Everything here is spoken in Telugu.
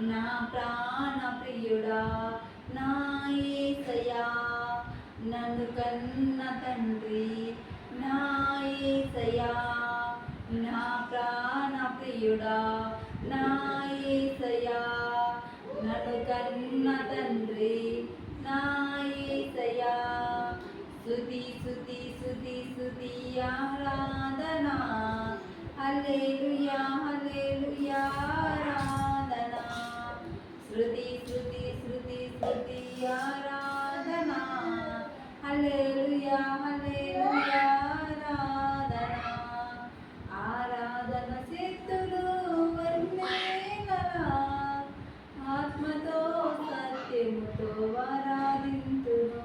నా ప్రాణ ప్రియుడా నా యేసయ్యా, నన్ను కన్న తండ్రి నా యేసయ్యా, నా ప్రాణ ప్రియుడా నా యేసయ్యా, నన్ను కన్న తండ్రి నా యేసయ్యా. స్తుతి స్తుతి స్తుతి స్తుతి ఆరాధనా, హల్లెలూయా హల్లెలూయా ఆరాధనా. శృతి శృతి శృతి శృతి ఆరాధనా, హల్లెలూయా హల్లెలూయా ఆరాధనా. ఆరాధన శక్తులు వర్ణేగలా, ఆత్మతో సత్యముతో ఆరాధింతును.